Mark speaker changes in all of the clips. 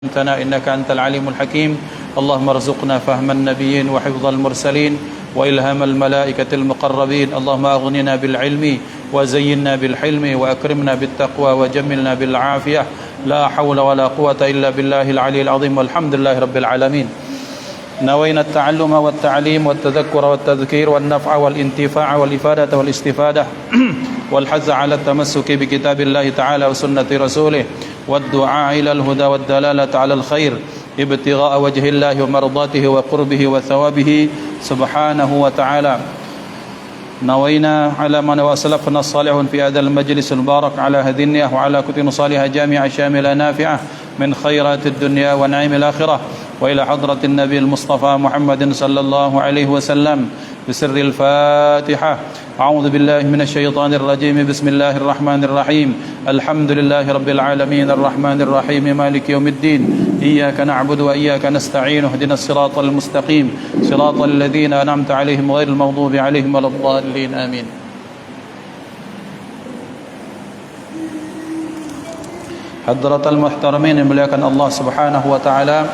Speaker 1: علمتنا إنك أنت العليم الحكيم اللهم ارزقنا فهم النبيين وحفظ المرسلين وإلهام الملائكة المقربين اللهم أغننا بالعلم وزينا بالحلم وأكرمنا بالتقوى وجملنا بالعافية لا حول ولا قوة إلا بالله العلي العظيم والحمد لله رب العالمين نوينا التعلم والتعليم والتذكر والتذكير والنفع والانتفاع والإفادة والاستفادة والحث على التمسك بكتاب الله تعالى وسنة رسوله والدعاء إلى الهدى والدلالة على الخير ابتغاء وجه الله ومرضاته وقربه وثوابه سبحانه وتعالى نوينا على من وسلفنا الصالحون في هذا المجلس المبارك على هذه النية وعلى كتب صالحة جامعة شاملة نافعة من خيرات الدنيا ونعيم الآخرة وإلى حضرة النبي المصطفى محمد صلى الله عليه وسلم بسر الفاتحة أعوذ بالله من الشيطان الرجيم بسم الله الرحمن الرحيم الحمد لله رب العالمين الرحمن الرحيم مالك يوم الدين إياك نعبد وإياك نستعين اهدنا الصراط المستقيم صراط الذين أنعمت عليهم غير المغضوب عليهم ولا الضالين آمين. Hadratal muhtaramin yang dimuliakan Allah Subhanahu wa taala,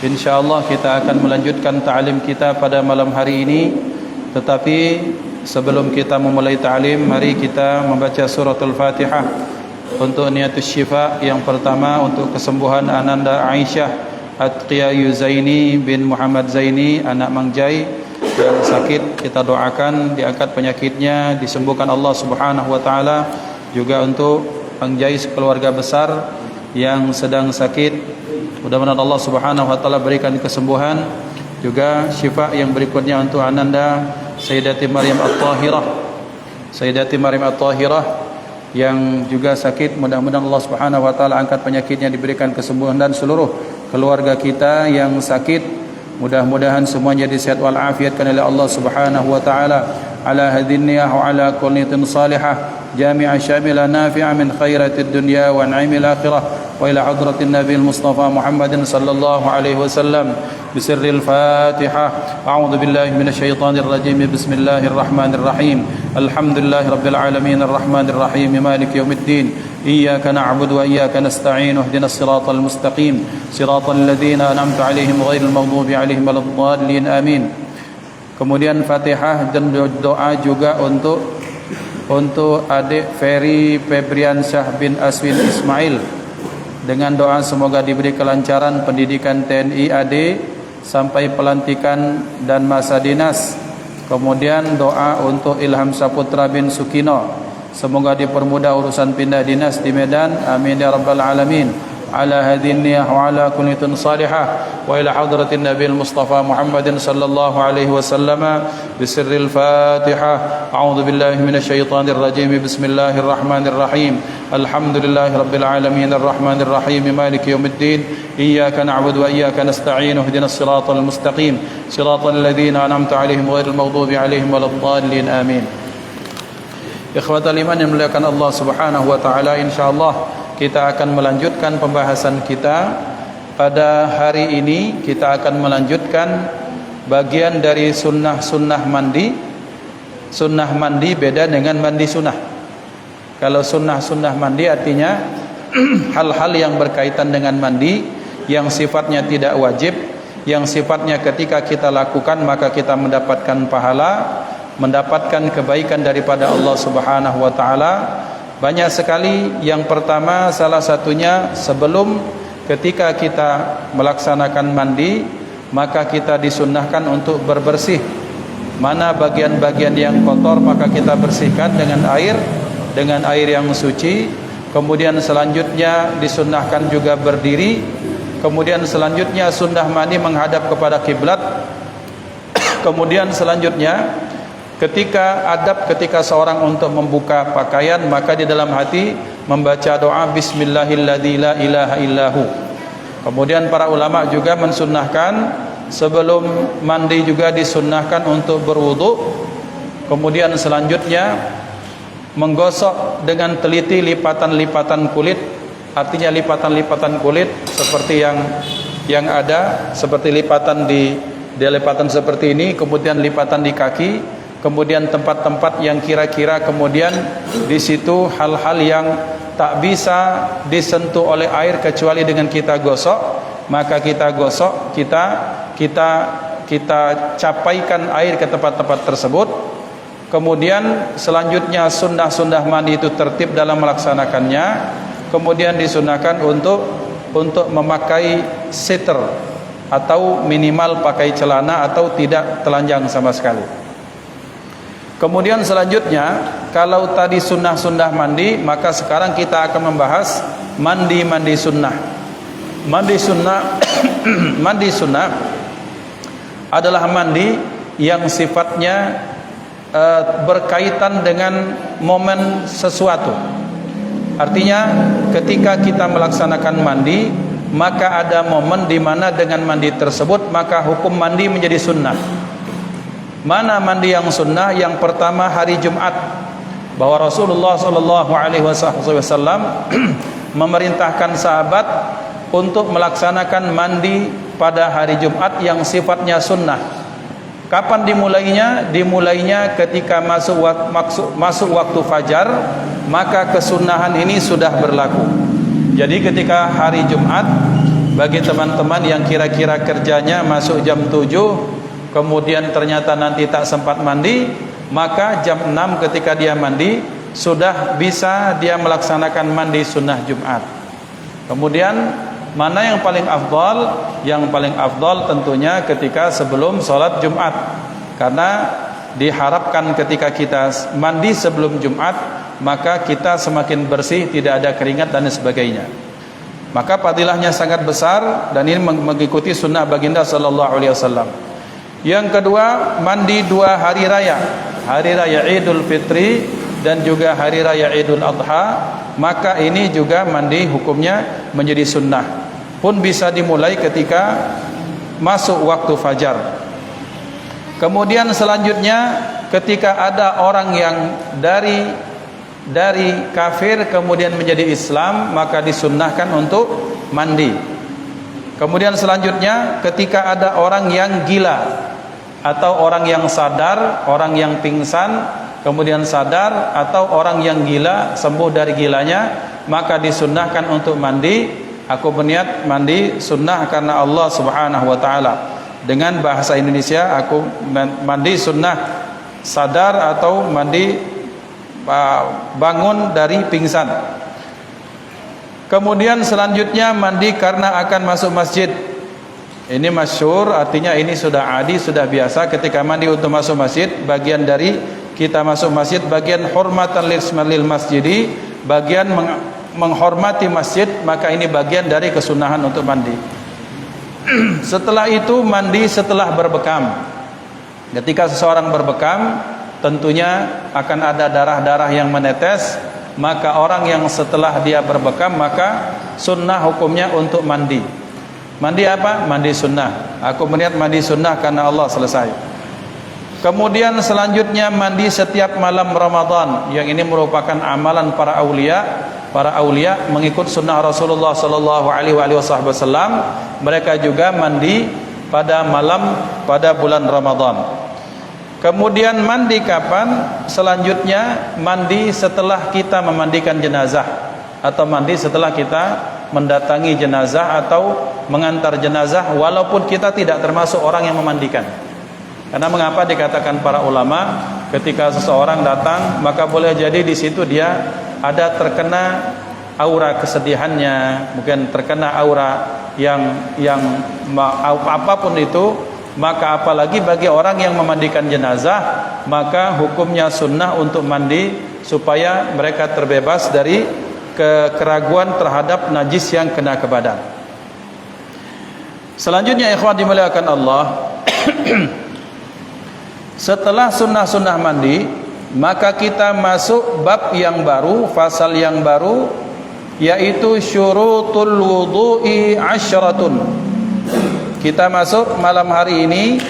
Speaker 1: insyaallah kita akan melanjutkan ta'lim kita pada malam hari ini. Tetapi sebelum kita memulai ta'lim, mari kita membaca suratul Fatihah untuk niatus syifa. Yang pertama untuk kesembuhan Ananda Aisyah Atqiya Yuzaini bin Muhammad Zaini, anak Mang Jai yang sakit, kita doakan diangkat penyakitnya, disembuhkan Allah Subhanahu wa taala. Juga untuk Mang Jai sekeluarga besar yang sedang sakit, mudah-mudahan Allah Subhanahu wa taala berikan kesembuhan. Juga syifa yang berikutnya untuk Ananda Sayyidati Maryam At-Tahirah, Sayyidati Maryam At-Tahirah yang juga sakit, mudah-mudahan Allah Subhanahu wa taala angkat penyakitnya, diberikan kesembuhan. Dan seluruh keluarga kita yang sakit, mudah-mudahan semuanya disehat walafiatkan oleh Allah Subhanahu wa taala. Ala hadhihi niyyah wa ala kulli niyatin salihah جامعة شاملة نافعة من خيرات الدنيا ونعيم الآخرة وإلى حضرة النبي المصطفى محمد صلى الله عليه وسلم بسر الفاتحة أعوذ بالله من الشيطان الرجيم بسم الله الرحمن الرحيم الحمد لله رب العالمين الرحمن الرحيم مالك يوم الدين إياك نعبد وإياك نستعين اهدنا الصراط المستقيم صراط الذين أنعمت عليهم غير المغضوب عليهم ولا الضالين آمين. Kemudian Fatihah dan doa juga untuk adik Ferry Febriansyah bin Aswin Ismail, dengan doa semoga diberi kelancaran pendidikan TNI AD sampai pelantikan dan masa dinas. Kemudian doa untuk Ilham Saputra bin Sukino, semoga dipermudah urusan pindah dinas di Medan, amin ya rabbal alamin. Ala hadhihi niyyah wa ala kulli niyatin salihah wa ila hadratin nabiyil mustafa Muhammadin sallallahu alaihi wasallam bisirril Fatihah. A'udzu billahi minasy syaithanir rajim. Bismillahirrahmanirrahim. Alhamdulillahi rabbil alamin arrahmanir rahim maliki yaumiddin iyyaka na'budu wa iyyaka nasta'in ihdinas siratal mustaqim siratal ladzina an'amta 'alaihim ghairil maghdubi 'alaihim waladdallin amin. Ikhwatal iman yang dimuliakan Allah Subhanahu wa taala, insyaallah kita akan melanjutkan pembahasan kita. Pada hari ini kita akan melanjutkan bagian dari sunnah-sunnah mandi. Sunnah mandi beda dengan mandi sunnah. Kalau sunnah-sunnah mandi artinya hal-hal yang berkaitan dengan mandi, yang sifatnya tidak wajib, yang sifatnya ketika kita lakukan maka kita mendapatkan pahala, mendapatkan kebaikan daripada Allah Subhanahu wa taala. Banyak sekali. Yang pertama, salah satunya sebelum ketika kita melaksanakan mandi, maka kita disunnahkan untuk berbersih. Mana bagian-bagian yang kotor maka kita bersihkan dengan air yang suci. Kemudian selanjutnya disunnahkan juga berdiri. Kemudian selanjutnya sunnah mandi menghadap kepada kiblat. Kemudian selanjutnya ketika seorang untuk membuka pakaian, maka di dalam hati membaca doa bismillahilladzi la ilaha illahu. Kemudian para ulama juga mensunnahkan sebelum mandi juga disunnahkan untuk berwudu. Kemudian selanjutnya menggosok dengan teliti lipatan-lipatan kulit, artinya lipatan-lipatan kulit seperti yang ada, seperti lipatan di lipatan seperti ini, kemudian lipatan di kaki, kemudian tempat-tempat yang kira-kira kemudian di situ hal-hal yang tak bisa disentuh oleh air kecuali dengan kita gosok, maka kita gosok, kita capaikan air ke tempat-tempat tersebut. Kemudian selanjutnya sunnah-sunnah mandi itu tertib dalam melaksanakannya. Kemudian disunahkan untuk memakai seter atau minimal pakai celana atau tidak telanjang sama sekali. Kemudian selanjutnya, kalau tadi sunnah-sunnah mandi, maka sekarang kita akan membahas mandi sunnah. Mandi sunnah mandi sunnah adalah mandi yang sifatnya berkaitan dengan momen sesuatu. Artinya ketika kita melaksanakan mandi, maka ada momen di mana dengan mandi tersebut maka hukum mandi menjadi sunnah. Mana mandi yang sunnah? Yang pertama hari Jumat, bahwa Rasulullah SAW memerintahkan sahabat untuk melaksanakan mandi pada hari Jumat yang sifatnya sunnah. Kapan dimulainya? Dimulainya ketika masuk waktu fajar, maka kesunahan ini sudah berlaku. Jadi ketika hari Jumat, bagi teman-teman yang kira-kira kerjanya masuk jam 7, kemudian ternyata nanti tak sempat mandi, maka jam 6 ketika dia mandi, sudah bisa dia melaksanakan mandi sunnah Jumat. Kemudian mana yang paling afdal? Yang paling afdal tentunya ketika sebelum sholat Jumat, karena diharapkan ketika kita mandi sebelum Jumat, maka kita semakin bersih, tidak ada keringat dan sebagainya. Maka fadilahnya sangat besar, dan ini mengikuti sunnah baginda sallallahu alaihi wasallam. Yang kedua, mandi 2 hari raya, hari raya Idul Fitri dan juga hari raya Idul Adha. Maka ini juga mandi hukumnya menjadi sunnah, pun bisa dimulai ketika masuk waktu fajar. Kemudian selanjutnya, ketika ada orang yang dari kafir kemudian menjadi Islam, maka disunnahkan untuk mandi. Kemudian selanjutnya, ketika ada orang yang gila atau orang yang sadar, orang yang pingsan kemudian sadar, atau orang yang gila sembuh dari gilanya, maka disunnahkan untuk mandi. Aku berniat mandi sunnah karena Allah Subhanahu wa taala. Dengan bahasa Indonesia, aku mandi sunnah sadar atau mandi bangun dari pingsan. Kemudian selanjutnya mandi karena akan masuk masjid. Ini masyhur, artinya ini sudah adi, sudah biasa. Ketika mandi untuk masuk masjid, bagian dari kita masuk masjid, bagian hormatan lil masjidi, bagian menghormati masjid, maka ini bagian dari kesunahan untuk mandi. Setelah itu mandi setelah berbekam. Ketika seseorang berbekam, tentunya akan ada darah-darah yang menetes, maka orang yang setelah dia berbekam, maka sunnah hukumnya untuk mandi. Mandi apa? Mandi sunnah. Aku berniat mandi sunnah karena Allah, selesai. Kemudian selanjutnya mandi setiap malam Ramadan, yang ini merupakan amalan para aulia. Para aulia mengikut sunnah Rasulullah sallallahu alaihi wasallam, mereka juga mandi pada bulan Ramadan. Kemudian mandi kapan? Selanjutnya mandi setelah kita memandikan jenazah, atau mandi setelah kita mendatangi jenazah atau mengantar jenazah, walaupun kita tidak termasuk orang yang memandikan. Karena mengapa dikatakan para ulama, ketika seseorang datang, maka boleh jadi di situ dia ada terkena aura kesedihannya, mungkin terkena aura yang apapun itu, maka apalagi bagi orang yang memandikan jenazah, maka hukumnya sunnah untuk mandi supaya mereka terbebas dari keraguan terhadap najis yang kena ke badan. Selanjutnya, ikhwan dimuliakan Allah, setelah sunnah-sunnah mandi, maka kita masuk bab yang baru, fasal yang baru, yaitu syurutul wudu'i 10. Kita masuk malam hari ini,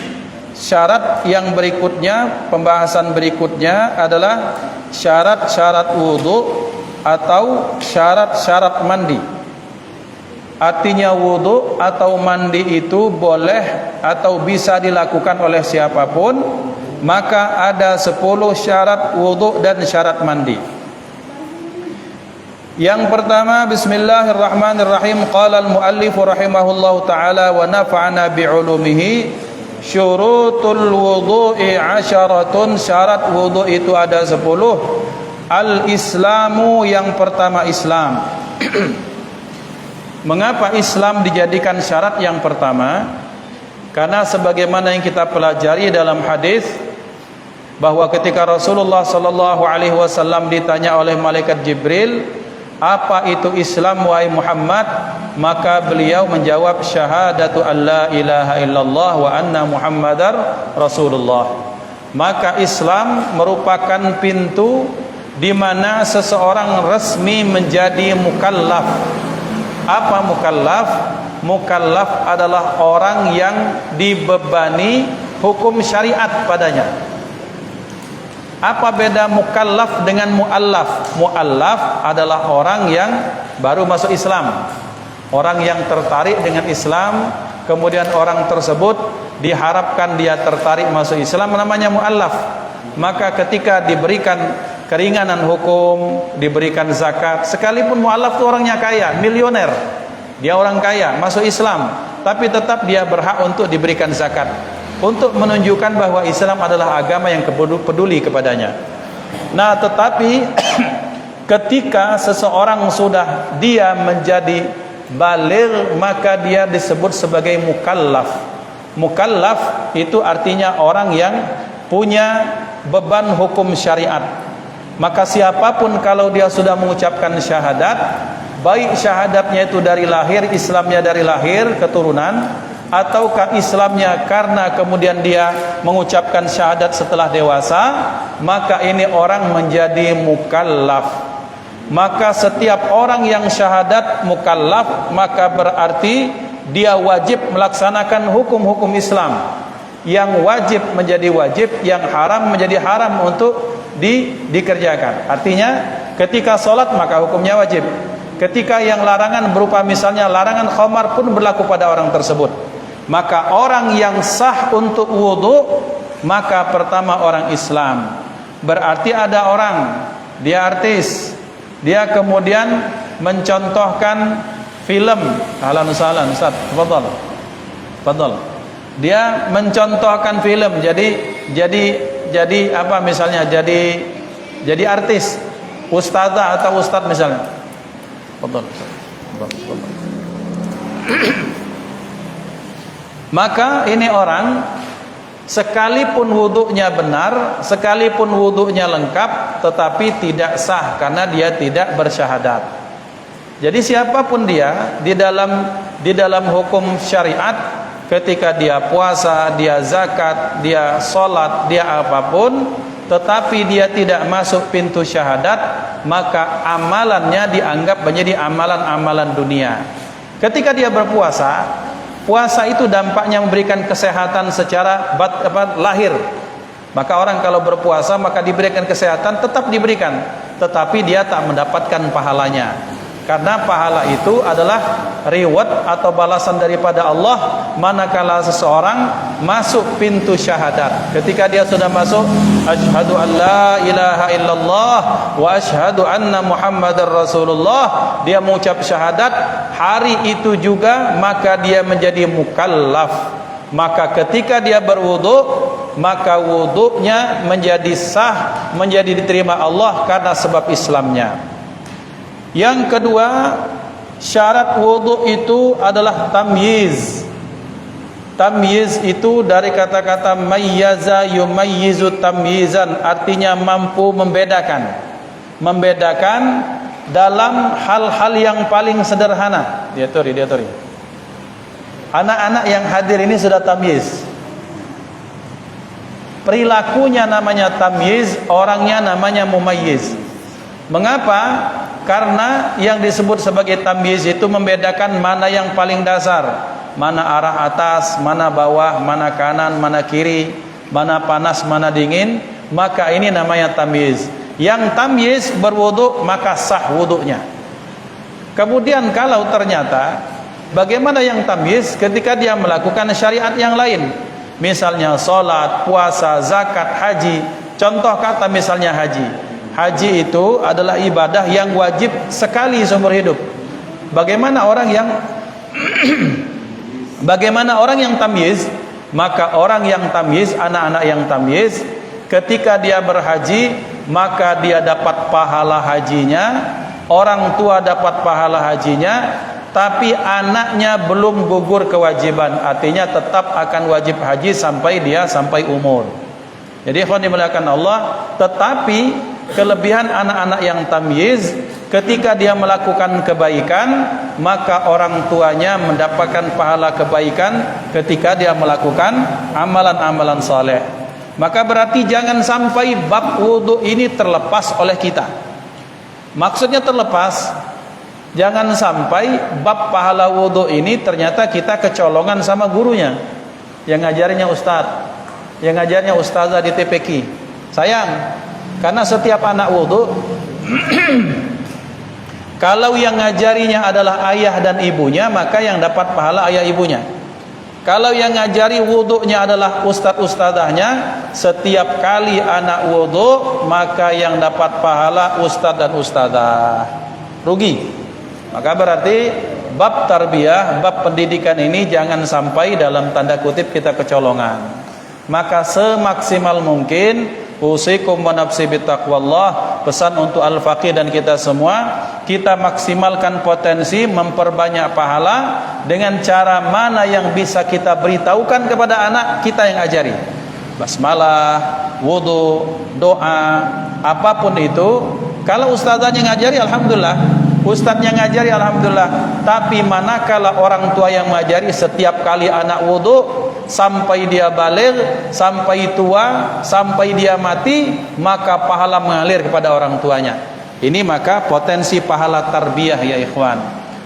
Speaker 1: syarat yang berikutnya, pembahasan berikutnya adalah syarat-syarat wudu atau syarat-syarat mandi. Artinya wudu atau mandi itu boleh atau bisa dilakukan oleh siapapun. Maka ada 10 syarat wudu dan syarat mandi. Yang pertama, bismillahirrahmanirrahim. Qala al-muallif rahimahullahu taala wa nafa'ana bi'ulumihi. Syurutul wudu'i 'asyaratun. Syarat wudu itu ada 10. Al-islamu, yang pertama Islam. Mengapa Islam dijadikan syarat yang pertama? Karena sebagaimana yang kita pelajari dalam hadis bahwa ketika Rasulullah sallallahu alaihi wasallam ditanya oleh malaikat Jibril, apa itu Islam wahai Muhammad? Maka beliau menjawab, syahadatu an la ilaha illallah wa anna Muhammadar Rasulullah. Maka Islam merupakan pintu di mana seseorang resmi menjadi mukallaf. Apa mukallaf? Mukallaf adalah orang yang dibebani hukum syariat padanya. Apa beda mukallaf dengan muallaf? Muallaf adalah orang yang baru masuk Islam, orang yang tertarik dengan Islam, kemudian orang tersebut diharapkan dia tertarik masuk Islam, namanya muallaf. Maka ketika diberikan keringanan hukum, diberikan zakat, sekalipun muallaf itu orangnya kaya, milioner, dia orang kaya, masuk Islam, tapi tetap dia berhak untuk diberikan zakat, untuk menunjukkan bahwa Islam adalah agama yang peduli kepadanya. Nah, tetapi ketika seseorang sudah dia menjadi baligh, maka dia disebut sebagai mukallaf. Mukallaf itu artinya orang yang punya beban hukum syariat. Maka siapapun kalau dia sudah mengucapkan syahadat, baik syahadatnya itu dari lahir, Islamnya dari lahir, keturunan, ataukah Islamnya karena kemudian dia mengucapkan syahadat setelah dewasa, maka ini orang menjadi mukallaf. Maka setiap orang yang syahadat mukallaf, maka berarti dia wajib melaksanakan hukum-hukum Islam. Yang wajib menjadi wajib, yang haram menjadi haram untuk dikerjakan. Artinya ketika sholat maka hukumnya wajib. Ketika yang larangan berupa misalnya larangan khamar pun berlaku pada orang tersebut. Maka orang yang sah untuk wudu, maka pertama orang Islam. Berarti ada orang, dia artis, dia kemudian mencontohkan film. Ahlan wa sahlan Ustaz, tafadhal. Tafadhal. Dia mencontohkan film, jadi apa misalnya, jadi artis, ustazah atau ustaz misalnya. Tafadhal. Maka ini orang sekalipun wudunya benar, sekalipun wudunya lengkap, tetapi tidak sah karena dia tidak bersyahadat. Jadi siapapun dia di dalam hukum syariat, ketika dia puasa, dia zakat, dia sholat, dia apapun, tetapi dia tidak masuk pintu syahadat, maka amalannya dianggap menjadi amalan-amalan dunia. Ketika dia berpuasa, puasa itu dampaknya memberikan kesehatan secara lahir. Maka orang kalau berpuasa maka diberikan kesehatan, tetap diberikan, tetapi dia tak mendapatkan pahalanya. Karena pahala itu adalah reward atau balasan daripada Allah manakala seseorang masuk pintu syahadat. Ketika dia sudah masuk, asyhadu an la ilaha illallah wa asyhadu anna Muhammadar Rasulullah, dia mengucap syahadat, hari itu juga maka dia menjadi mukallaf. Maka ketika dia berwudu, maka wudunya menjadi sah, menjadi diterima Allah karena sebab Islamnya. Yang kedua, syarat wudu itu adalah tamyiz. Tamyiz itu dari kata-kata mayyaza yumayyizu tamyizan, artinya mampu membedakan. Membedakan dalam hal-hal yang paling sederhana. Dia tori. Anak-anak yang hadir ini sudah tamyiz. Perilakunya namanya tamyiz, orangnya namanya mumayyiz. Mengapa? Karena yang disebut sebagai tamyiz itu membedakan mana yang paling dasar, mana arah atas, mana bawah, mana kanan, mana kiri, mana panas, mana dingin. Maka ini namanya tamyiz. Yang tamyiz berwudu maka sah wudunya. Kemudian kalau ternyata bagaimana yang tamyiz ketika dia melakukan syariat yang lain, misalnya sholat, puasa, zakat, haji. Contoh kata misalnya haji. haji itu adalah ibadah yang wajib sekali seumur hidup. Bagaimana orang yang bagaimana orang yang tamyiz? Maka orang yang tamyiz, anak-anak yang tamyiz, ketika dia berhaji, maka dia dapat pahala hajinya, orang tua dapat pahala hajinya, tapi anaknya belum gugur kewajiban, artinya tetap akan wajib haji sampai umur. Jadi ikhwan dimuliakan Allah, tetapi kelebihan anak-anak yang tamyiz, ketika dia melakukan kebaikan, maka orang tuanya mendapatkan pahala kebaikan ketika dia melakukan amalan-amalan saleh. Maka berarti jangan sampai bab wudu ini terlepas oleh kita. Maksudnya terlepas, jangan sampai bab pahala wudu ini ternyata kita kecolongan sama gurunya yang ngajarinnya ustaz, yang ngajarnya ustazah di TPQ. Sayang, karena setiap anak wudu kalau yang ngajarinya adalah ayah dan ibunya, maka yang dapat pahala ayah ibunya. Kalau yang ngajari wudunya adalah ustaz-ustazahnya, setiap kali anak wudu, maka yang dapat pahala ustaz dan ustazah. Rugi. Maka berarti bab tarbiyah, bab pendidikan ini jangan sampai dalam tanda kutip kita kecolongan. Maka semaksimal mungkin usikum wa nafsi bittaqwallah, pesan untuk al-faqih dan kita semua, kita maksimalkan potensi memperbanyak pahala dengan cara mana yang bisa kita beritahukan kepada anak kita yang ajari. Basmalah, wudu, doa, apapun itu. Kalau ustazanya ngajari alhamdulillah, ustadznya ngajari alhamdulillah, tapi manakala orang tua yang mengajari, setiap kali anak wudu sampai dia baligh, sampai tua, sampai dia mati, maka pahala mengalir kepada orang tuanya. Ini maka potensi pahala tarbiyah ya ikhwan.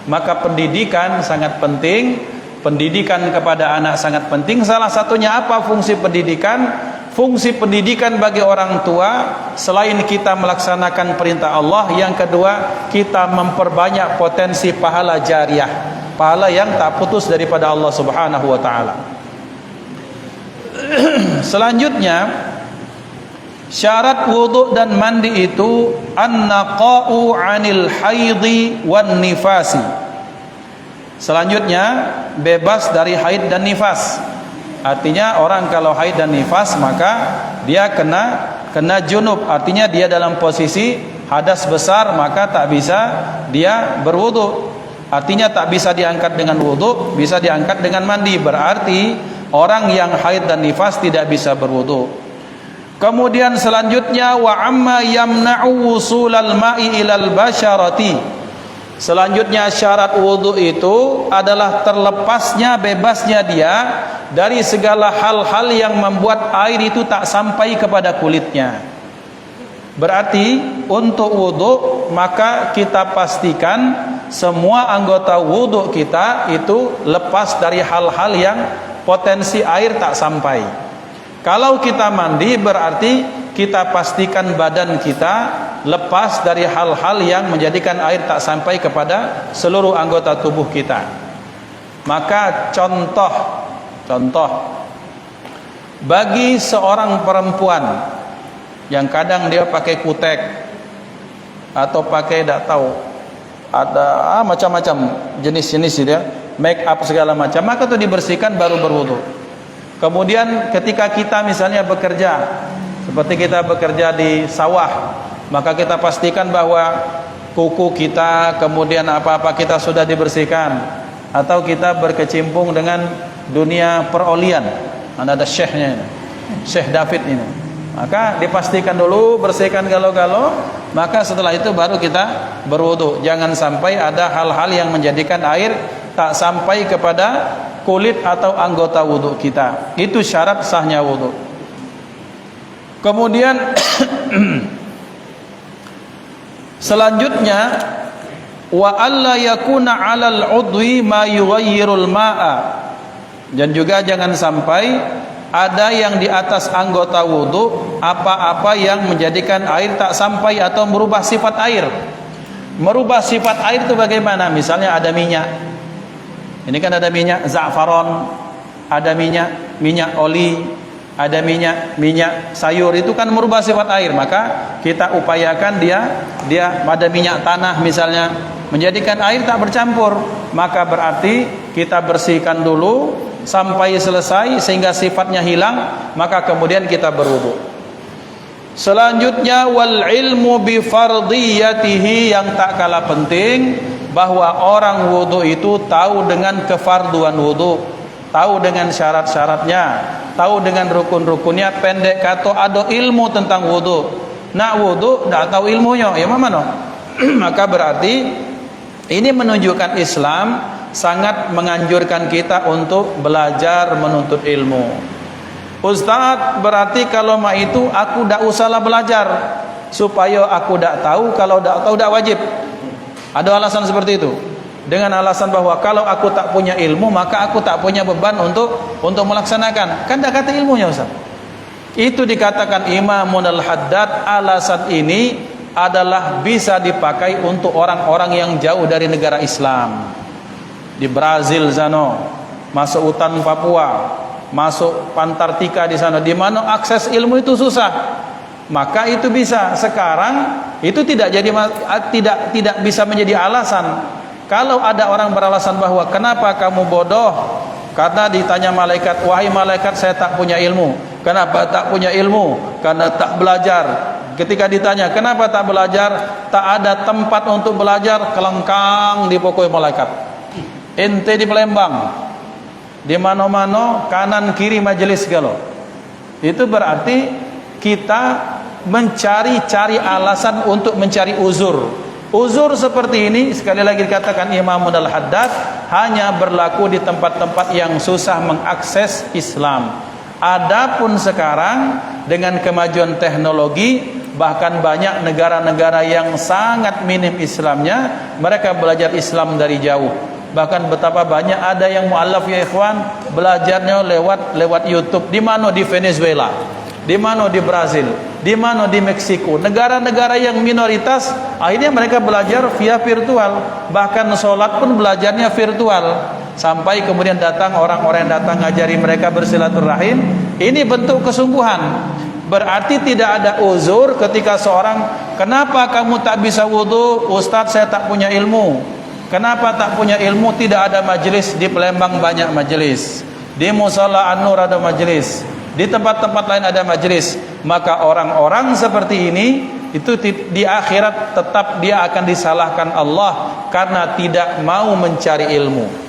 Speaker 1: Maka pendidikan sangat penting, pendidikan kepada anak sangat penting. Salah satunya apa fungsi pendidikan? Fungsi pendidikan bagi orang tua, selain kita melaksanakan perintah Allah, yang kedua kita memperbanyak potensi pahala jariah, pahala yang tak putus daripada Allah Subhanahu wa taala. Selanjutnya, syarat wudu dan mandi itu an-naqa'u 'anil haidhi wan nifasi. Selanjutnya, bebas dari haid dan nifas. Artinya orang kalau haid dan nifas maka dia kena junub, artinya dia dalam posisi hadas besar, maka tak bisa dia berwudu. Artinya tak bisa diangkat dengan wudu, bisa diangkat dengan mandi. Berarti orang yang haid dan nifas tidak bisa berwudu. Kemudian selanjutnya wa amma yamna'u wusulal ma'i ilal basyarati. Selanjutnya syarat wudu itu adalah terlepasnya, bebasnya dia dari segala hal-hal yang membuat air itu tak sampai kepada kulitnya. Berarti untuk wudu maka kita pastikan semua anggota wudu kita itu lepas dari hal-hal yang potensi air tak sampai. Kalau kita mandi berarti kita pastikan badan kita lepas dari hal-hal yang menjadikan air tak sampai kepada seluruh anggota tubuh kita. Maka contoh bagi seorang perempuan yang kadang dia pakai kutek atau pakai tak tahu ada macam-macam jenis-jenis dia, make up segala macam, maka itu dibersihkan baru berwudu. Kemudian ketika kita misalnya bekerja, seperti kita bekerja di sawah, maka kita pastikan bahwa kuku kita, kemudian apa-apa kita sudah dibersihkan. Atau kita berkecimpung dengan dunia perolian, ada syekhnya, Syekh David ini, maka dipastikan dulu bersihkan galau-galau, maka setelah itu baru kita berwudu. Jangan sampai ada hal-hal yang menjadikan air tak sampai kepada kulit atau anggota wudu kita. Itu syarat sahnya wudu. Kemudian selanjutnya wa alla yakuna 'alal 'udwi ma yughayyirul ma'a. Dan juga jangan sampai ada yang di atas anggota wudu apa-apa yang menjadikan air tak sampai atau merubah sifat air. Merubah sifat air itu bagaimana? Misalnya ada minyak. Ini kan ada minyak za'faron, ada minyak oli, ada minyak sayur itu kan merubah sifat air, maka kita upayakan dia ada minyak tanah misalnya, menjadikan air tak bercampur, maka berarti kita bersihkan dulu sampai selesai sehingga sifatnya hilang, maka kemudian kita berwudu. Selanjutnya wal ilmu bi fardiyatihi, yang tak kalah penting bahwa orang wudu itu tahu dengan kefarduan wudu, tahu dengan syarat-syaratnya, tahu dengan rukun-rukunnya. Pendek kata ada ilmu tentang wudu. Nak wudu tak tahu ilmunya, ya mana? Maka berarti ini menunjukkan Islam sangat menganjurkan kita untuk belajar menuntut ilmu. Ustaz, berarti kalau mak itu aku tak usahlah belajar supaya aku tak tahu, kalau tak tahu tak wajib. Ada alasan seperti itu. Dengan alasan bahwa kalau aku tak punya ilmu maka aku tak punya beban untuk melaksanakan. Kan tak kata ilmunya Ustaz. Itu dikatakan Imamun Al-Haddad, alasan ini adalah bisa dipakai untuk orang-orang yang jauh dari negara Islam. Di Brazil sana, masuk hutan Papua, masuk Antartika di sana, di mana akses ilmu itu susah, maka itu bisa. Sekarang itu tidak bisa menjadi alasan. Kalau ada orang beralasan bahwa kenapa kamu bodoh, karena ditanya malaikat, wahai malaikat saya tak punya ilmu. Kenapa tak punya ilmu? Karena tak belajar. Ketika ditanya kenapa tak belajar, tak ada tempat untuk belajar, kelengkang dipokoi malaikat. Ente di Palembang, di mana-mana kanan kiri majelis galo. Itu berarti kita mencari alasan untuk mencari uzur. Uzur seperti ini sekali lagi dikatakan Imamun Al-Haddad hanya berlaku di tempat-tempat yang susah mengakses Islam. Adapun sekarang dengan kemajuan teknologi, bahkan banyak negara-negara yang sangat minim Islamnya, mereka belajar Islam dari jauh. Bahkan betapa banyak ada yang mualaf ya ikhwan, belajarnya lewat YouTube. Di mana? Di Venezuela, di mana? Di Brazil, di mana? Di Meksiko. Negara-negara yang minoritas, akhirnya mereka belajar via virtual. Bahkan sholat pun belajarnya virtual. Sampai kemudian datang orang-orang yang datang ngajari mereka bersilaturahim. Ini bentuk kesungguhan. Berarti tidak ada uzur ketika seorang, kenapa kamu tak bisa wudu? Ustaz, saya tak punya ilmu. Kenapa tak punya ilmu? Tidak ada majelis. Di Palembang banyak majelis, di Musala An-Nur ada majelis, di tempat-tempat lain ada majelis. Maka orang-orang seperti ini itu di akhirat tetap dia akan disalahkan Allah karena tidak mau mencari ilmu.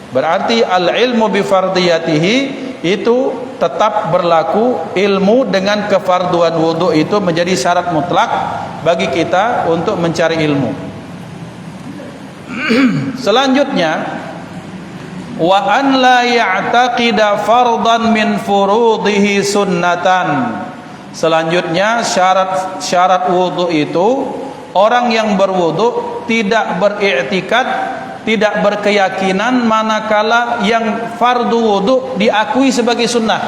Speaker 1: Berarti al-ilmu bi fardiyatihi itu tetap berlaku. Ilmu dengan kefarduan wudu itu menjadi syarat mutlak bagi kita untuk mencari ilmu. Selanjutnya, wa an la ya'taqida fardan min furudihi sunnatan. Selanjutnya syarat wudu itu orang yang berwudu tidak beriktikad, tidak berkeyakinan manakala yang fardu wudu diakui sebagai sunnah.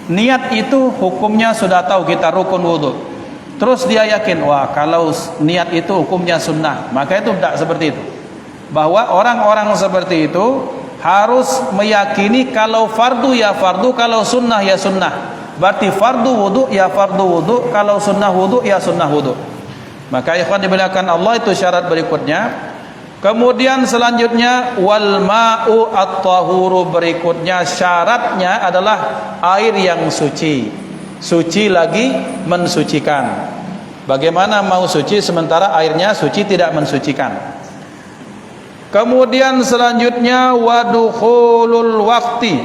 Speaker 1: Niat itu hukumnya sudah tahu kita rukun wudu. Terus dia yakin, wah kalau niat itu hukumnya sunnah, maka itu tidak seperti itu. Bahwa orang-orang seperti itu harus meyakini kalau fardu ya fardu, kalau sunnah ya sunnah. Berarti fardu wudu ya fardu wudu, kalau sunnah wudu ya sunnah wudu. Maka ikhwan dimuliakan Allah, itu syarat berikutnya. Kemudian selanjutnya wal ma'u at-tahuru, berikutnya syaratnya adalah air yang suci. Suci lagi mensucikan. Bagaimana mau suci sementara airnya suci tidak mensucikan? Kemudian selanjutnya wadukhulul waqti.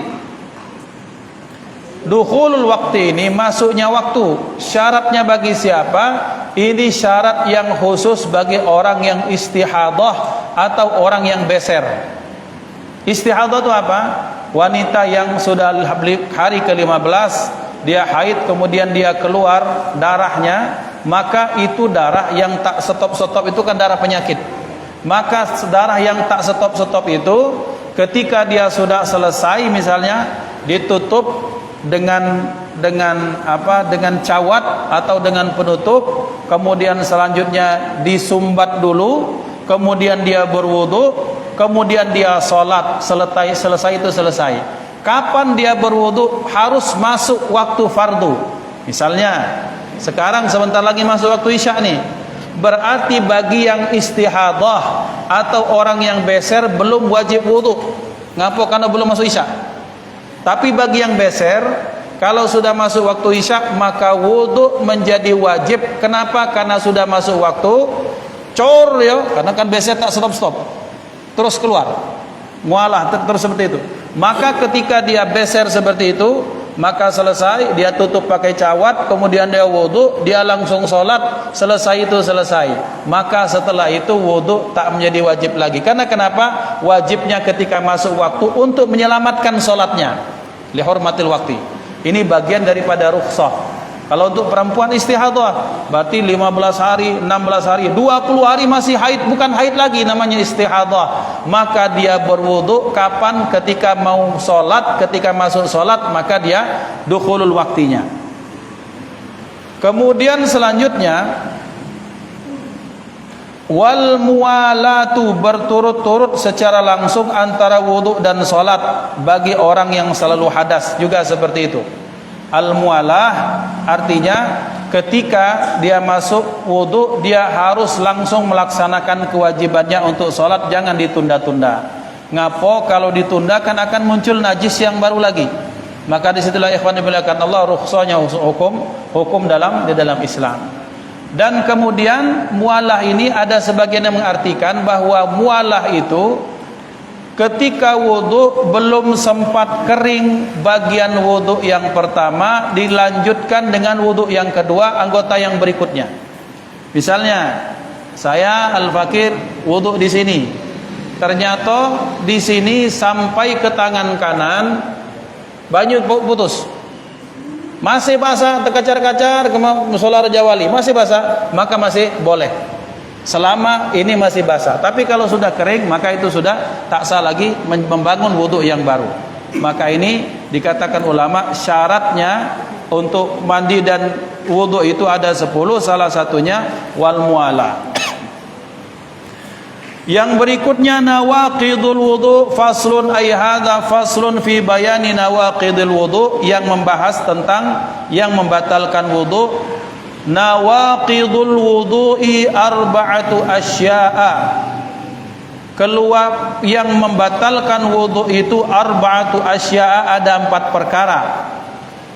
Speaker 1: Dukhulul waqti ini masuknya waktu. Syaratnya bagi siapa? Ini syarat yang khusus bagi orang yang istihadah atau orang yang beser. Istihadah itu apa? Wanita yang sudah hari ke-15 dia haid, kemudian dia keluar darahnya, maka itu darah yang tak stop-stop, itu kan darah penyakit. Maka darah yang tak stop-stop itu ketika dia sudah selesai misalnya ditutup dengan cawat atau dengan penutup, kemudian selanjutnya disumbat dulu, kemudian dia berwudu, kemudian dia sholat, selesai itu selesai. kapan dia berwudu harus masuk waktu fardu. Misalnya sekarang sebentar lagi masuk waktu isya nih, berarti bagi yang istihadah atau orang yang beser belum wajib wudu. Ngapa? Karena belum masuk isya. Tapi bagi yang beser, kalau sudah masuk waktu isya maka wudu menjadi wajib. Kenapa? Karena sudah masuk waktu cor ya, karena kan beser tak stop terus keluar mualah terus seperti itu. Maka ketika dia beser seperti itu, maka selesai dia tutup pakai cawat, kemudian dia wudu, dia langsung sholat, selesai itu selesai. Maka setelah itu wudu tak menjadi wajib lagi. Karena kenapa? Wajibnya ketika masuk waktu untuk menyelamatkan sholatnya, lihormatil waktu. Ini bagian daripada rukhsah. Kalau untuk perempuan istihadah berarti 15 hari, 16 hari, 20 hari masih haid, bukan haid lagi, namanya istihadah. Maka dia berwudu kapan? Ketika mau sholat, ketika masuk sholat, maka dia dukhulul waktinya. Kemudian selanjutnya, wal muwalatu, berturut-turut secara langsung antara wudu dan sholat bagi orang yang selalu hadas juga seperti itu. Al-mualah artinya ketika dia masuk wudu dia harus langsung melaksanakan kewajibannya untuk sholat, jangan ditunda-tunda. Ngapo? Kalau ditunda kan akan muncul najis yang baru lagi. Maka disitulah ikhwan dimuliakan Allah rukhsahnya hukum di dalam Islam. Dan kemudian mualah ini ada sebagian yang mengartikan bahwa mualah itu ketika wudu belum sempat kering bagian wudu yang pertama, dilanjutkan dengan wudu yang kedua, anggota yang berikutnya. Misalnya saya Al-Fakir wudu di sini, ternyata di sini sampai ke tangan kanan banyu putus, masih basah, terkacar-kacar ke musola Raja Wali masih basah, maka masih boleh selama ini masih basah. Tapi kalau sudah kering maka itu sudah tak sah lagi membangun wudu yang baru. Maka ini dikatakan ulama syaratnya untuk mandi dan wudu itu ada 10, salah satunya wal muala. Yang berikutnya nawaqidul wudu faslun, ay hadza faslun fi bayani nawaqidil wudu, yang membahas tentang yang membatalkan wudu. Nawaqidul wudu'i arba'atu asya'a, keluar yang membatalkan wudu itu arba'atu asya'a, ada 4 perkara,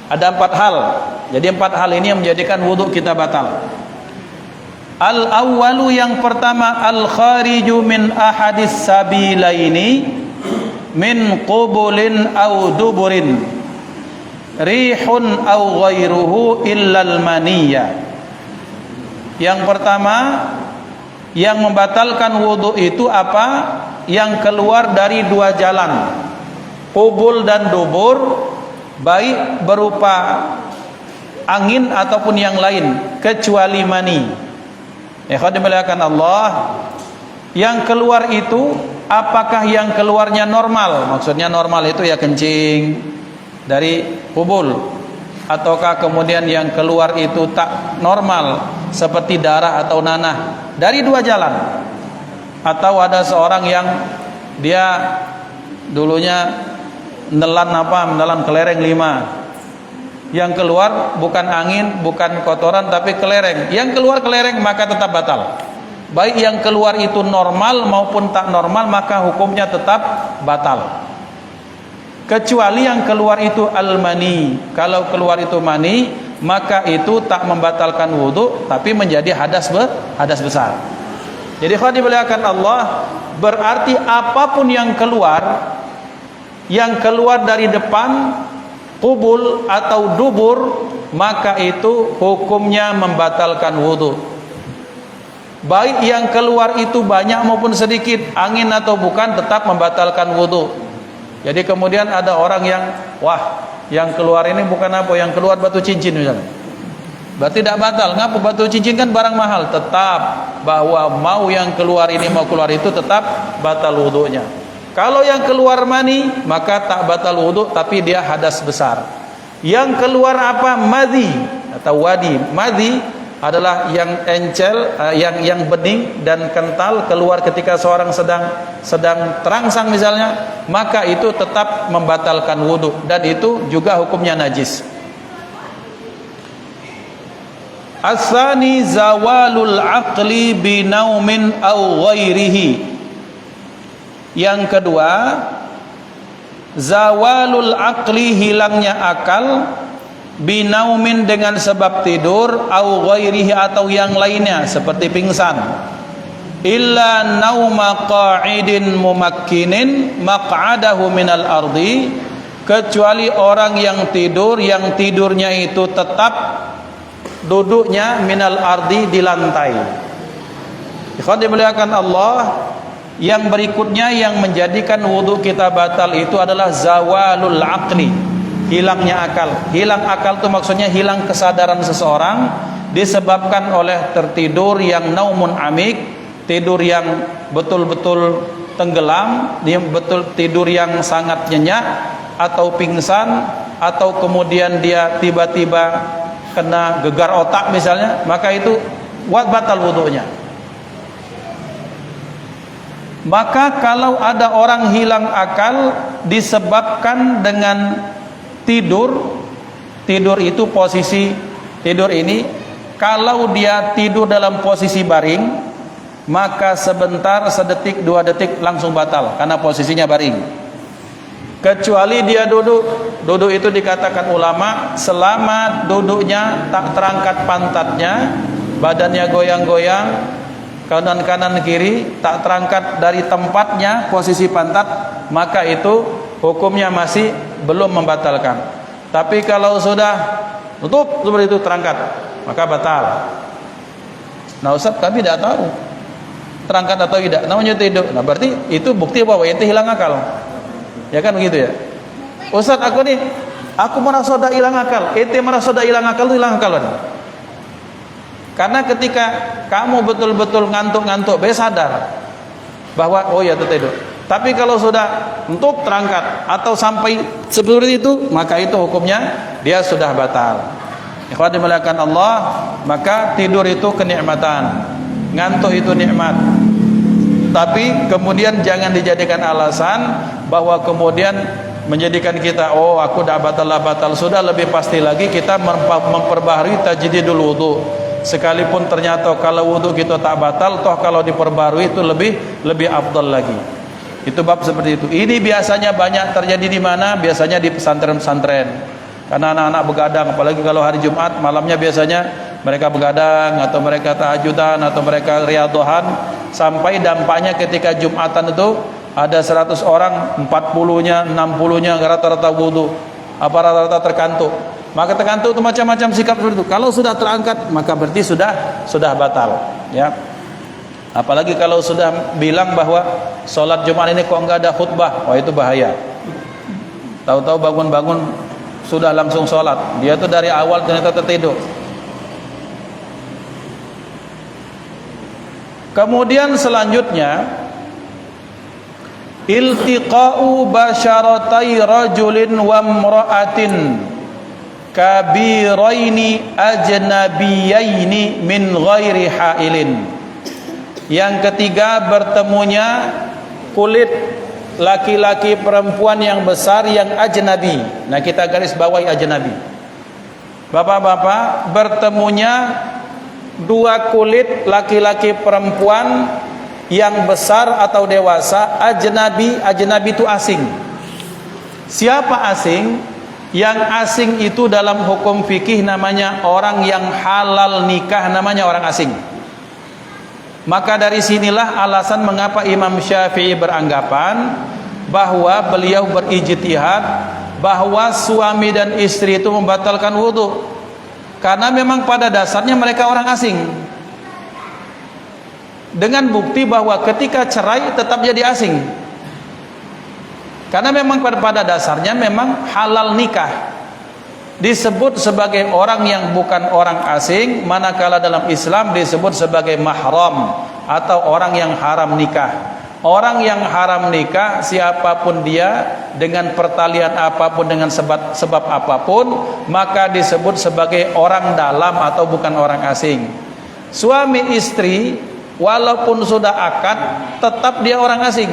Speaker 1: ada 4 hal. Jadi 4 hal ini yang menjadikan wudu kita batal. Al-awwalu, yang pertama, al-khariju min ahadis sabilaini min qubulin aw duburin rihun aw ghairuhu illal maniyya. Yang pertama yang membatalkan wudu itu apa? Yang keluar dari 2 jalan, qubul dan dubur, baik berupa angin ataupun yang lain, kecuali mani. Ikhwan dimuliakan Allah, yang keluar itu apakah yang keluarnya normal? Maksudnya normal itu ya kencing dari kubul, ataukah kemudian yang keluar itu tak normal seperti darah atau nanah? Dari 2 jalan. Atau ada seorang yang dia dulunya menelan kelereng 5, yang keluar bukan angin, bukan kotoran, tapi kelereng. Yang keluar kelereng maka tetap batal. Baik yang keluar itu normal maupun tak normal, maka hukumnya tetap batal. Kecuali yang keluar itu al-mani. Kalau keluar itu mani, maka itu tak membatalkan wudu, tapi menjadi hadas besar. Jadi kalau dimuliakan Allah, berarti apapun yang keluar dari depan, kubul atau dubur, maka itu hukumnya membatalkan wudu. Baik yang keluar itu banyak maupun sedikit, angin atau bukan, tetap membatalkan wudu. Jadi kemudian ada orang yang, wah, yang keluar ini bukan apa, yang keluar batu cincin misalnya, berarti tidak batal. Ngapa? Batu cincin kan barang mahal. Tetap bahwa mau yang keluar ini mau keluar itu tetap batal wudunya. Kalau yang keluar mani maka tak batal wudu, tapi dia hadas besar. Yang keluar apa? Madhi atau wadi. Madhi adalah yang encel, yang bening dan kental keluar ketika seorang sedang terangsang misalnya, maka itu tetap membatalkan wudu dan itu juga hukumnya najis. As-tsani zawalul aqli binaumin aw ghairihi. Yang kedua, zawalul aqli, hilangnya akal, binaumin dengan sebab tidur, au ghairihi atau yang lainnya seperti pingsan. Illa nauma qa'idin mumakkinin maq'adahu minal ardi, kecuali orang yang tidur yang tidurnya itu tetap duduknya minal ardi, di lantai. Ikhwan dimuliakan Allah, yang berikutnya yang menjadikan wudu kita batal itu adalah zawalul aqli, hilangnya akal. Hilang akal itu maksudnya hilang kesadaran seseorang disebabkan oleh tertidur yang naumun amik, tidur yang betul-betul tenggelam, tidur yang sangat nyenyak, atau pingsan, atau kemudian dia tiba-tiba kena gegar otak misalnya, maka itu batal wudunya. Maka kalau ada orang hilang akal disebabkan dengan tidur itu posisi tidur ini, kalau dia tidur dalam posisi baring, maka sebentar, sedetik, 2 detik langsung batal karena posisinya baring. Kecuali dia duduk itu dikatakan ulama selama duduknya tak terangkat pantatnya, badannya goyang-goyang kanan kiri, tak terangkat dari tempatnya posisi pantat, maka itu hukumnya masih belum membatalkan. Tapi kalau sudah tutup seperti itu terangkat, maka batal. Nah Ustaz, kami tidak tahu terangkat atau tidak, namanya tidur. Nah berarti itu bukti bahwa itu hilang akal. Ya kan begitu ya. Ustaz, aku merasa sudah hilang akal. Ente merasa sudah hilang akal, itu hilang akal. Karena ketika kamu betul-betul ngantuk-ngantuk, sadar bahwa oh ya itu tidur. Tapi kalau sudah untuk terangkat atau sampai seperti itu, maka itu hukumnya dia sudah batal. Ikhwan dimuliakan Allah, maka tidur itu kenikmatan, ngantuk itu nikmat. Tapi kemudian jangan dijadikan alasan bahwa kemudian menjadikan kita, oh aku dah batal. Sudah lebih pasti lagi kita memperbaharui tajdidul wudu. Sekalipun ternyata kalau wudu kita tak batal, toh kalau diperbarui itu lebih afdal lagi. Itu bab seperti itu. Ini biasanya banyak terjadi di mana? Biasanya di pesantren-pesantren. Karena anak-anak begadang, apalagi kalau hari Jumat malamnya biasanya mereka begadang atau mereka tahajudan atau mereka riyadhahan, sampai dampaknya ketika Jumatan itu ada 100 orang, 40-nya, 60-nya rata-rata wudu, rata-rata terkantuk. Maka terkantuk itu macam-macam sikap seperti itu. Kalau sudah terangkat, maka berarti sudah batal, ya. Apalagi kalau sudah bilang bahwa sholat Jumat ini kok enggak ada khutbah, wah itu bahaya. Tahu-tahu bangun-bangun sudah langsung sholat, dia tuh dari awal ternyata tertidur. Kemudian selanjutnya, iltiqa'u basyaratai rajulin wa imra'atin kabiraini ajnabiyaini min ghairi hailin. Yang ketiga, bertemunya kulit laki-laki perempuan yang besar yang ajnabi. Nah kita garis bawahi ajnabi. Bapak-bapak, bertemunya 2 kulit laki-laki perempuan yang besar atau dewasa, ajnabi itu asing. Siapa asing? Yang asing itu dalam hukum fikih namanya orang yang halal nikah, namanya orang asing. Maka dari sinilah alasan mengapa Imam Syafi'i beranggapan bahwa beliau berijtihad bahwa suami dan istri itu membatalkan wudu, karena memang pada dasarnya mereka orang asing. Dengan bukti bahwa ketika cerai tetap jadi asing. Karena memang pada dasarnya memang halal nikah, disebut sebagai orang yang bukan orang asing, manakala dalam Islam disebut sebagai mahram atau orang yang haram nikah. Orang yang haram nikah siapapun dia dengan pertalian apapun dengan sebab apapun maka disebut sebagai orang dalam atau bukan orang asing. Suami istri walaupun sudah akad tetap dia orang asing.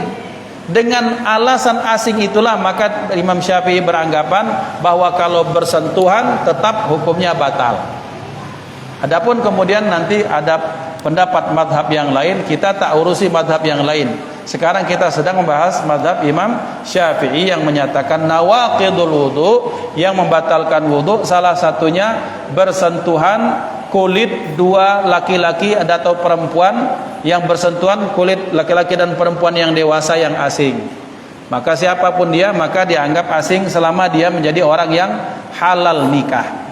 Speaker 1: Dengan alasan asing itulah maka Imam Syafi'i beranggapan bahwa kalau bersentuhan tetap hukumnya batal. Adapun kemudian nanti ada pendapat madhab yang lain, kita tak urusi madhab yang lain. Sekarang kita sedang membahas madhab Imam Syafi'i yang menyatakan nawaqidul wudu, yang membatalkan wudu salah satunya bersentuhan kulit dua laki-laki atau perempuan, yang bersentuhan kulit laki-laki dan perempuan yang dewasa yang asing. Maka siapapun dia maka dianggap asing selama dia menjadi orang yang halal nikah.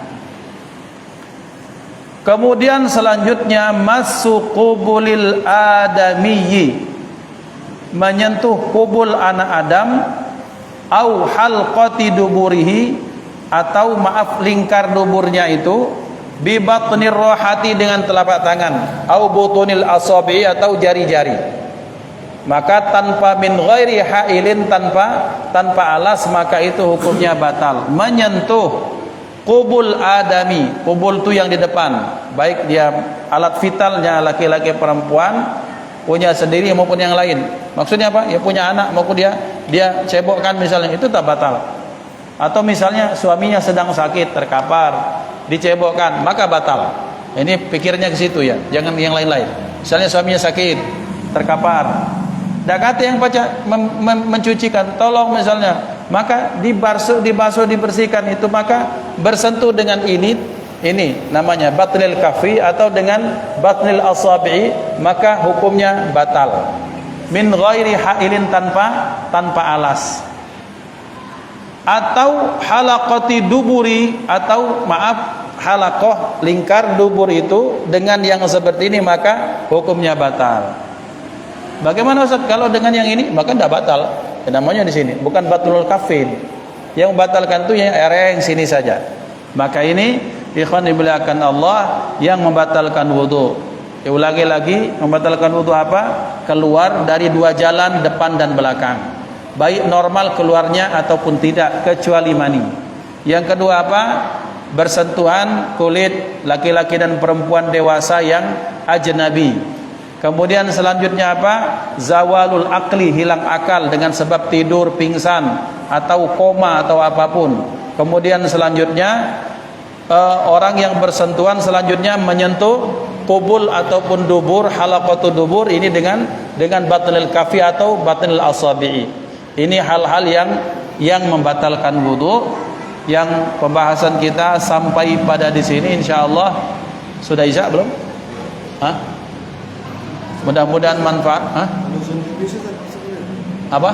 Speaker 1: Kemudian selanjutnya massu qubulil adamiyyi, menyentuh kubul anak Adam, au halqati duburihi, atau maaf lingkar duburnya itu, bi batnir rohati dengan telapak tangan, au butunil asabi atau jari-jari. Maka tanpa min ghairi hailin, tanpa alas, maka itu hukumnya batal. Menyentuh kubul adami, kubul itu yang di depan, baik dia alat vitalnya laki-laki perempuan punya sendiri maupun yang lain. Maksudnya apa? Ya punya anak maupun dia cebokkan misalnya, itu tak batal. Atau misalnya suaminya sedang sakit terkapar dicebokkan maka batal. Ini pikirnya ke situ ya, jangan yang lain-lain. Misalnya suaminya sakit terkapar, dak kata yang baca mencucikan, tolong misalnya, maka dibasuh dibersihkan itu, maka bersentuh dengan ini namanya batnil kafi atau dengan batnil asabi'i, maka hukumnya batal. Min ghairi hailin, tanpa alas. Atau halaqati duburi, atau maaf halaqah lingkar dubur itu dengan yang seperti ini maka hukumnya batal. Bagaimana Ustaz kalau dengan yang ini? Maka tidak batal. Namanya di sini bukan batlul kafin. Yang membatalkan itu yang area yang sini saja. Maka ini ikhwan dimuliakan Allah yang membatalkan wudu. Ulangi lagi, membatalkan wudu apa? Keluar dari dua jalan depan dan belakang. Baik normal keluarnya ataupun tidak kecuali mani. Yang kedua apa? Bersentuhan kulit laki-laki dan perempuan dewasa yang ajnabi. Kemudian selanjutnya apa? Zawalul akli, hilang akal dengan sebab tidur, pingsan atau koma atau apapun. Kemudian selanjutnya orang yang bersentuhan selanjutnya menyentuh kubul ataupun dubur, halaqatu dubur, ini dengan batnil kafi atau batnil asabi'i. Ini hal-hal yang membatalkan wudu. Yang pembahasan kita sampai pada di sini insyaallah. Sudah isya belum? Hah? Mudah-mudahan manfaat. Hah? Apa?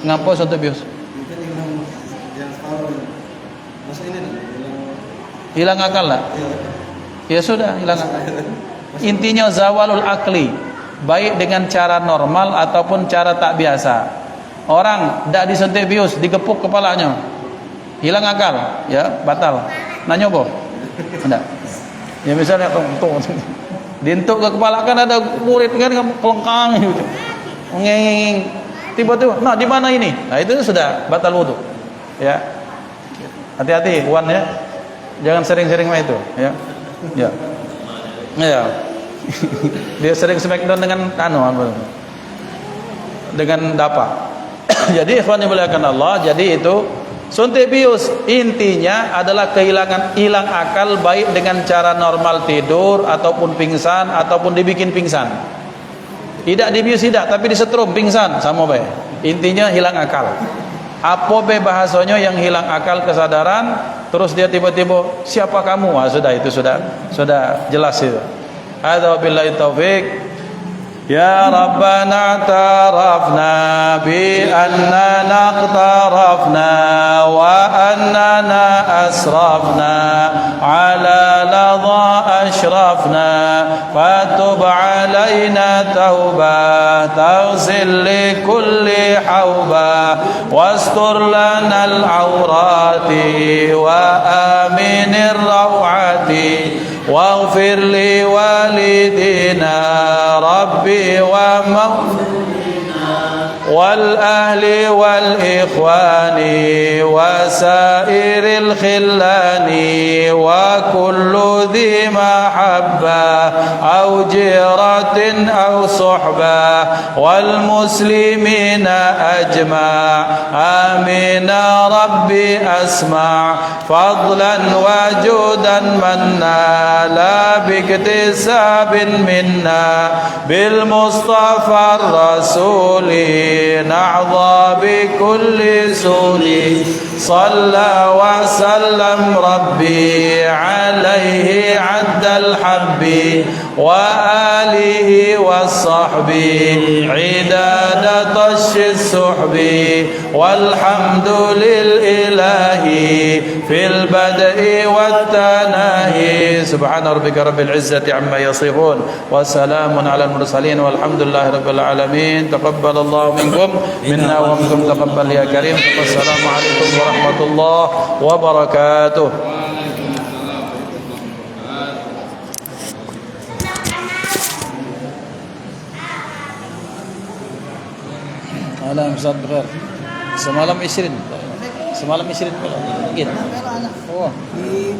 Speaker 1: Ngapa suntik bius? Hilang akal lah. Ya sudah, hilang akal. Intinya zawalul akli, baik dengan cara normal ataupun cara tak biasa. Orang tidak disuntik bius, digepuk kepalanya, hilang akal, ya batal. Nanya apa? Tidak. Ya misalnya dientuk ke kepala, kan ada murid kan kelengkang gitu, ngeng, tiba-tiba, nah di mana ini? Nah itu sudah batal wudu. Ya, hati-hati, Wan ya, jangan sering-sering main itu, ya, ya, ya. Dia sering smackdown dengan dengan dapa. Jadi ikhwan yang dimuliakan Allah, jadi itu suntik bius intinya adalah hilang akal, baik dengan cara normal tidur ataupun pingsan ataupun dibikin pingsan. Tidak dibius tidak, tapi disetrum pingsan sama baik. Intinya hilang akal. Apa be bahasanya yang hilang akal kesadaran, terus dia tiba-tiba siapa kamu? Ah sudah, itu sudah jelas itu. Hadza billahi taufik. Ya Rabbana tarafna bi annana iqtarafna wa annana asrafna ala ladha ashrafna fatub alaina tauba taghsil li kulli hauba wastur lana al-awrati wa aminir rawati waghfir li walidi منا ربي والأهل والإخوان وسائر الخلان وكل ذي محبة أو جيرة أو صحبة والمسلمين أجمع آمين ربي أسمع فضلا وجودا منا لا باكتساب منا بالمصطفى الرسول نعظى بكل سول صلى وسلم ربي عليه عد الحب وآله والصحب عداد طش السحب والحمد للإله في البدء والتناهي سبحان ربك رب العزة عما يصفون وسلام على المرسلين والحمد لله رب العالمين تقبل الله منكم منا ومنكم تقبل يا كريم والسلام عليكم ورحمة الله وبركاته. Alam Ustaz Bekar. Semalam 20 pula. Gitu. Oh.
Speaker 2: Di